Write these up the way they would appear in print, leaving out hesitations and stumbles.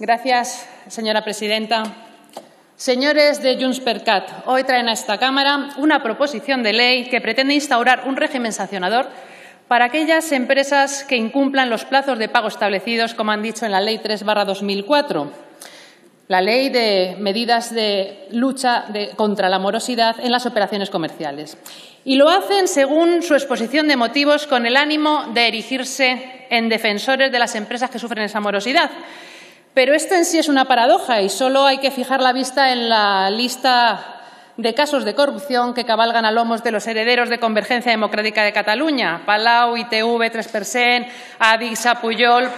Gracias, señora presidenta. Señores de Junts per Cat, hoy traen a esta Cámara una proposición de ley que pretende instaurar un régimen sancionador para aquellas empresas que incumplan los plazos de pago establecidos, como han dicho, en la Ley 3/2004, la Ley de medidas de lucha contra la morosidad en las operaciones comerciales. Y lo hacen, según su exposición de motivos, con el ánimo de erigirse en defensores de las empresas que sufren esa morosidad. Pero esto en sí es una paradoja y solo hay que fijar la vista en la lista de casos de corrupción que cabalgan a lomos de los herederos de Convergencia Democrática de Cataluña, Palau, ITV, 3%, Adigsa, Pujol.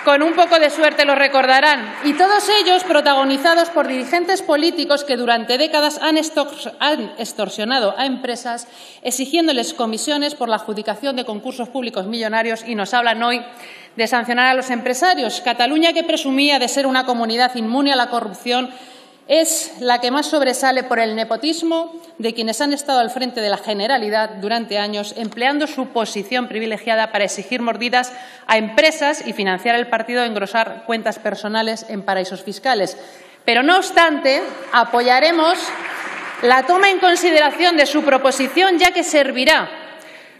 Con un poco de suerte lo recordarán. Y todos ellos protagonizados por dirigentes políticos que durante décadas han extorsionado a empresas exigiéndoles comisiones por la adjudicación de concursos públicos millonarios y nos hablan hoy de sancionar a los empresarios. Cataluña, que presumía de ser una comunidad inmune a la corrupción, es la que más sobresale por el nepotismo de quienes han estado al frente de la Generalidad durante años, empleando su posición privilegiada para exigir mordidas a empresas y financiar el partido de engrosar cuentas personales en paraísos fiscales. Pero, no obstante, apoyaremos la toma en consideración de su proposición, ya que servirá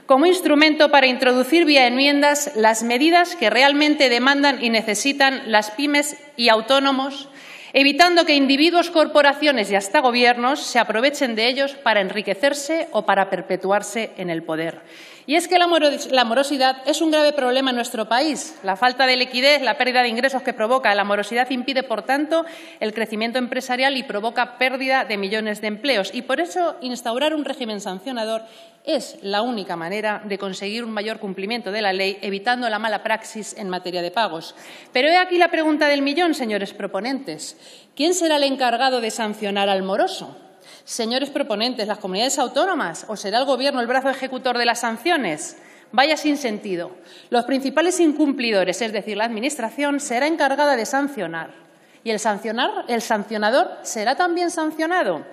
como instrumento para introducir vía enmiendas las medidas que realmente demandan y necesitan las pymes y autónomos, evitando que individuos, corporaciones y hasta gobiernos se aprovechen de ellos para enriquecerse o para perpetuarse en el poder. Y es que la morosidad es un grave problema en nuestro país. La falta de liquidez, la pérdida de ingresos que provoca la morosidad impide, por tanto, el crecimiento empresarial y provoca pérdida de millones de empleos. Y por eso instaurar un régimen sancionador es la única manera de conseguir un mayor cumplimiento de la ley, evitando la mala praxis en materia de pagos. Pero he aquí la pregunta del millón, señores proponentes. ¿Quién será el encargado de sancionar al moroso? Señores proponentes, ¿las comunidades autónomas o será el Gobierno el brazo ejecutor de las sanciones? Vaya sin sentido. Los principales incumplidores, es decir, la Administración, será encargada de sancionar. ¿Y el sancionador será también sancionado?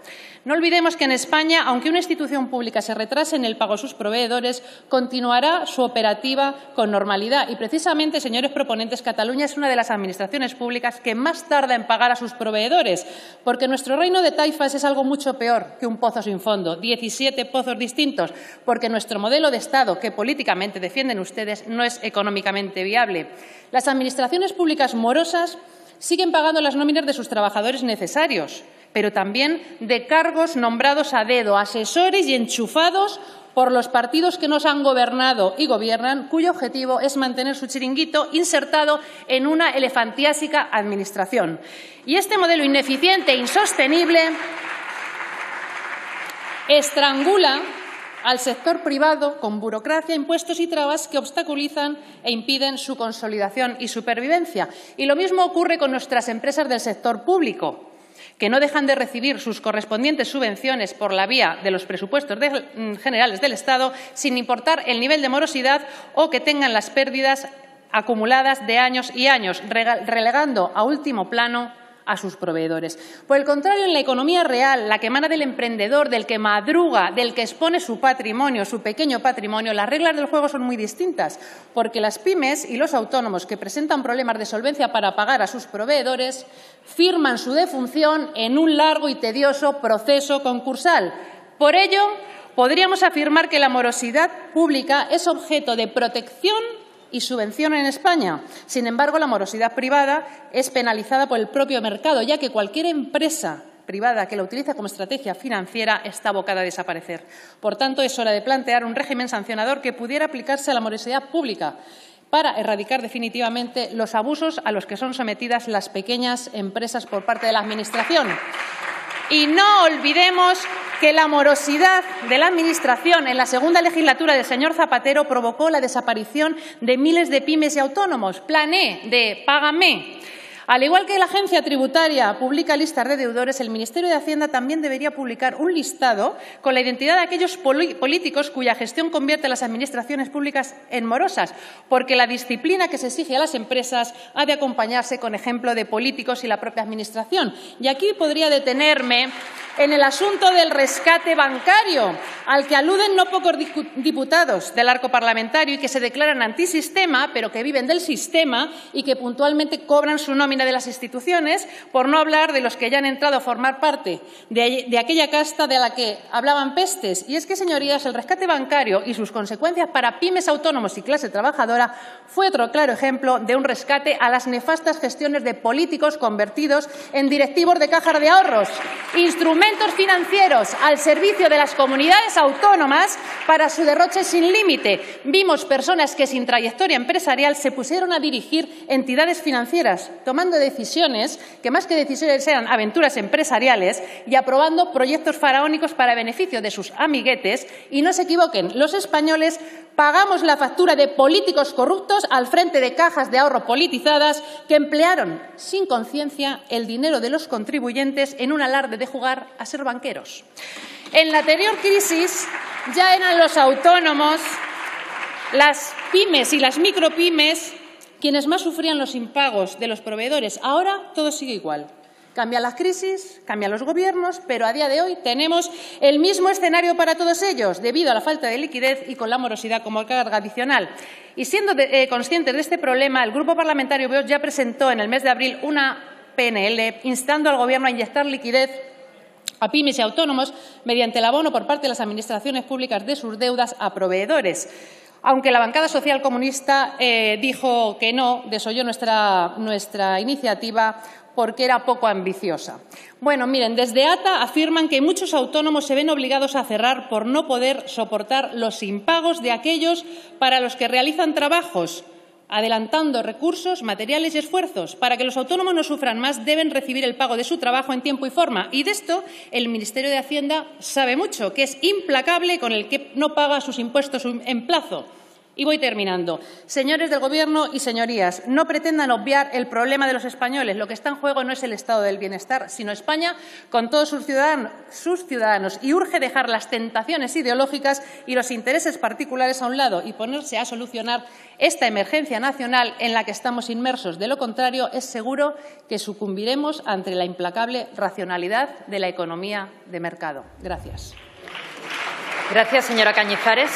No olvidemos que en España, aunque una institución pública se retrase en el pago a sus proveedores, continuará su operativa con normalidad. Y precisamente, señores proponentes, Cataluña es una de las administraciones públicas que más tarda en pagar a sus proveedores, porque nuestro reino de taifas es algo mucho peor que un pozo sin fondo, 17 pozos distintos, porque nuestro modelo de Estado, que políticamente defienden ustedes, no es económicamente viable. Las administraciones públicas morosas siguen pagando las nóminas de sus trabajadores necesarios, pero también de cargos nombrados a dedo, asesores y enchufados por los partidos que nos han gobernado y gobiernan, cuyo objetivo es mantener su chiringuito insertado en una elefantiásica administración. Y este modelo ineficiente e insostenible estrangula al sector privado con burocracia, impuestos y trabas que obstaculizan e impiden su consolidación y supervivencia. Y lo mismo ocurre con nuestras empresas del sector público, que no dejan de recibir sus correspondientes subvenciones por la vía de los presupuestos generales del Estado, sin importar el nivel de morosidad o que tengan las pérdidas acumuladas de años y años, relegando a último plano a sus proveedores. Por el contrario, en la economía real, la que emana del emprendedor, del que madruga, del que expone su patrimonio, su pequeño patrimonio, las reglas del juego son muy distintas, porque las pymes y los autónomos que presentan problemas de solvencia para pagar a sus proveedores firman su defunción en un largo y tedioso proceso concursal. Por ello, podríamos afirmar que la morosidad pública es objeto de protección y subvención en España. Sin embargo, la morosidad privada es penalizada por el propio mercado, ya que cualquier empresa privada que la utilice como estrategia financiera está abocada a desaparecer. Por tanto, es hora de plantear un régimen sancionador que pudiera aplicarse a la morosidad pública para erradicar definitivamente los abusos a los que son sometidas las pequeñas empresas por parte de la Administración. Y no olvidemos que la morosidad de la Administración en la segunda legislatura del señor Zapatero provocó la desaparición de miles de pymes y autónomos. Plan E de Págame. Al igual que la agencia tributaria publica listas de deudores, el Ministerio de Hacienda también debería publicar un listado con la identidad de aquellos políticos cuya gestión convierte a las administraciones públicas en morosas, porque la disciplina que se exige a las empresas ha de acompañarse con ejemplo de políticos y la propia Administración. Y aquí podría detenerme en el asunto del rescate bancario, al que aluden no pocos diputados del arco parlamentario y que se declaran antisistema, pero que viven del sistema y que puntualmente cobran su nómina nómina de las instituciones, por no hablar de los que ya han entrado a formar parte de aquella casta de la que hablaban pestes. Y es que, señorías, el rescate bancario y sus consecuencias para pymes, autónomos y clase trabajadora fue otro claro ejemplo de un rescate a las nefastas gestiones de políticos convertidos en directivos de cajas de ahorros, instrumentos financieros al servicio de las comunidades autónomas para su derroche sin límite. Vimos personas que sin trayectoria empresarial se pusieron a dirigir entidades financieras, tomando decisiones que más que decisiones eran aventuras empresariales y aprobando proyectos faraónicos para beneficio de sus amiguetes. Y no se equivoquen, los españoles pagamos la factura de políticos corruptos al frente de cajas de ahorro politizadas que emplearon sin conciencia el dinero de los contribuyentes en un alarde de jugar a ser banqueros. En la anterior crisis ya eran los autónomos, las pymes y las micropymes quienes más sufrían los impagos de los proveedores. Ahora todo sigue igual. Cambian las crisis, cambian los gobiernos, pero a día de hoy tenemos el mismo escenario para todos ellos, debido a la falta de liquidez y con la morosidad como carga adicional. Y siendo conscientes de este problema, el Grupo Parlamentario Vox ya presentó en el mes de abril una PNL instando al Gobierno a inyectar liquidez a pymes y autónomos mediante el abono por parte de las administraciones públicas de sus deudas a proveedores. Aunque la bancada social comunista dijo que no, desoyó nuestra iniciativa porque era poco ambiciosa. Bueno, miren, desde ATA afirman que muchos autónomos se ven obligados a cerrar por no poder soportar los impagos de aquellos para los que realizan trabajos, adelantando recursos, materiales y esfuerzos. Para que los autónomos no sufran más, deben recibir el pago de su trabajo en tiempo y forma. Y de esto el Ministerio de Hacienda sabe mucho, que es implacable con el que no paga sus impuestos en plazo. Y voy terminando. Señores del Gobierno y señorías, no pretendan obviar el problema de los españoles. Lo que está en juego no es el estado del bienestar, sino España con todos sus ciudadanos. Y urge dejar las tentaciones ideológicas y los intereses particulares a un lado y ponerse a solucionar esta emergencia nacional en la que estamos inmersos. De lo contrario, es seguro que sucumbiremos ante la implacable racionalidad de la economía de mercado. Gracias. Gracias, señora Cañizares.